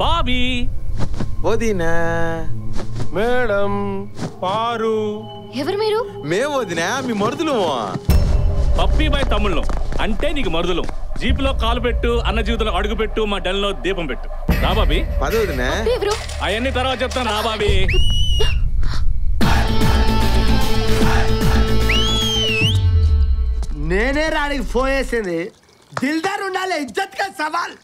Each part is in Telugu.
బాబీ వదినా మేడం పారు ఎవరు మీరు? మేము వదినా మీ మరుదులు పప్పీ బాయ్ తమ్ముళ్ళం అంటే నీకు మరుదులం. జీపులో కాలు పెట్టు, అన్న జీవితంలో అడుగు పెట్టు, మా డెల్లో దీపం పెట్టు. రా బాబీ. పదవదినా అవన్నీ తర్వాత చెప్తాను. రా బాబీ. నేనే రాడికి ఫోన్ చేసింది. దిల్దార్ ఉండాలి, ఇజ్జత్ కా సవాల్.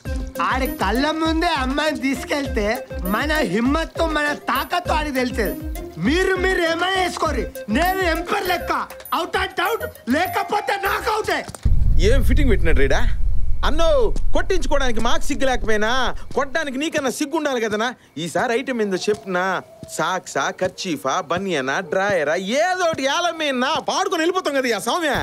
ఆడి కళ్ళ ముందే అమ్మాయిని తీసుకెళ్తే మన హిమ్మత్తు మన తాకత్తు ఆడికి తెలిసేది. మీరు ఏమైనా వేసుకోరు, నేను ఎంపర్ లెక్క అవుట్ అండ్ అవుట్, లేకపోతే నాకు అవుతే. ఏం ఫిట్టింగ్ పెట్టినట్టు రీడా అన్నో. కొట్టించుకోవడానికి మాకు సిగ్గు లేకపోయినా కొట్టడానికి నీకన్నా సిగ్గు ఉండాలి కదనా. ఈసారి ఐటమ్ ఏందో చెప్పునా. సాక్సా, కర్చీఫా, బనియనా, డ్రాయరా ఏదోటి ఏలమేనా పాడుకొని వెళ్ళిపోతాం కదా. ఆ సౌమ్య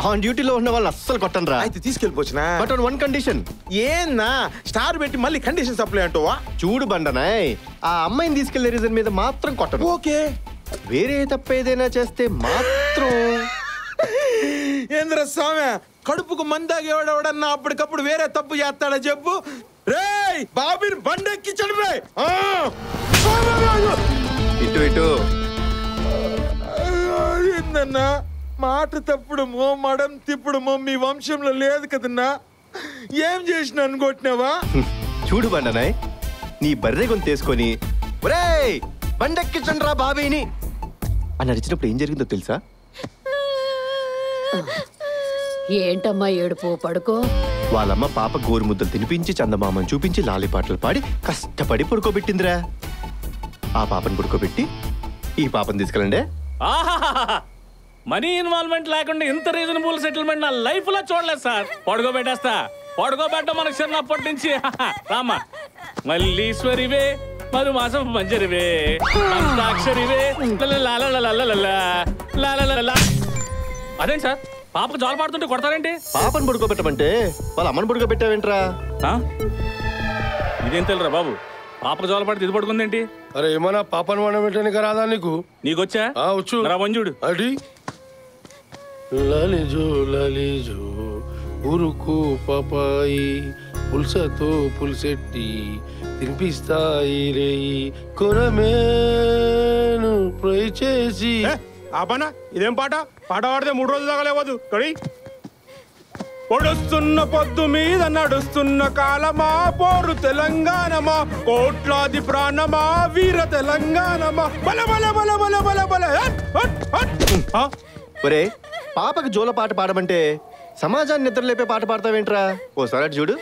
ఆన్ డ్యూటీలో ఉన్న వాళ్ళు అస్సలు కొట్టను రా. అయితే తీసుకెళ్ళిపోవచ్చునా. But on one condition. ఏన్నా స్టార్ పెట్టి మళ్ళీ కండిషన్ సప్లై అంటావా? చూడు బండనాయ్, ఆ అమ్మాయిని తీసుకెళ్లే రీజన్ మీద మాత్రం కొట్టను. ఓకే. వేరే తప్పు ఏదైనా చేస్తే మాత్రం. ఏంద్ర స్వామి, కడుపుకు మందాగేవాడన్నా అప్పటికప్పుడు వేరే తప్పు చేస్తాడా చెప్పు. రేయ్ బాబీని బండెక్కి చడిపోయి ఇటు ఏందన్నా మాట తప్పుడుమో మడం తిప్పుడుమో మీ వంశంలో లేదు కదన్నా. ఏం చేసిన అనుకుంటున్నావా? చూడు బండనాయ్, నీ బర్రె గొంతు తీసుకొని ఒరేయ్ బండెక్కించండి రా బాబీని అని అరిచినప్పుడు ఏం జరిగిందో తెలుసా? ఏంటమ్మా ఏడుపు? పడుకో. వాళ్ళమ్మ పాప గోరు ముద్దలు తినిపించి చందమామని చూపించి లాలిపాటలు పాడి కష్టపడి పడుకోబెట్టిందిరా. ఆ పాపని పడుకోబెట్టి ఈ పాపని తీసుకెళ్ళండి. మనీ ఇన్వాల్వ్మెంట్ లేకుండా ఇంత రీజనబుల్ సెటిల్మెంట్ నా లైఫ్ లో చూడలేదు సార్. పడుకోబెట్టేస్తా. పడుకోబెట్ట మనకు చిన్నప్పటి నుంచి. రామా మల్లీశ్వరివే, మధుమాసం పంజరివే, అంతాక్షరివే. అదేంటి సార్, పాపకు జోల పాడుతుంటే కొడతారేంటి? పాపను పడుకోబెట్టమంటే వాళ్ళ అమ్మని పడుకోబెట్టావేంట్రా? ఇదేం తెలురా బాబు, పాపకు జోల పాడితే ఇది పడుకుందేంటి? అరే ఏమన్నా పాపను వండబెట్టడానికి రాదా నీకు? నీకొచ్చా? వచ్చు. వంజుడు అడి లలిజో లలిజో ఉరుకు పాపాయి పుల్సతో పుల్సెట్టి తినిపిస్తాయి రేయి కొరమేను ఫ్రై చేసి. ఆపనా, ఇదేం పాట? పాట పాడితే 3 రోజులు దాకా లేవదు. కడి పొడుస్తున్న పొద్దు మీద నడుస్తున్న కాలమా, పోరు తెలంగాణమా, కోట్లాది ప్రాణమా, వీర తెలంగాణమా, బల బల బల బల బల బల. ఒరే, పాపకి జోల పాట పాడమంటే సమాజాన్ని నిద్రలేపే పాట పాడతావేంట్రా? ఓసారి అటు చూడు.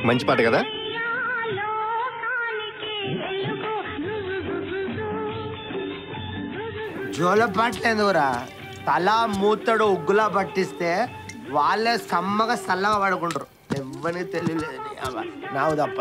మంచి పాట కదా? జోల పట్టలేదురా. తల మూతడు ఉగ్గులా పట్టిస్తే వాళ్ళే సమ్మగా చల్లగా పడుకుంటారు. ఎవ్వరికి తెలియలేదు నాకు తప్ప.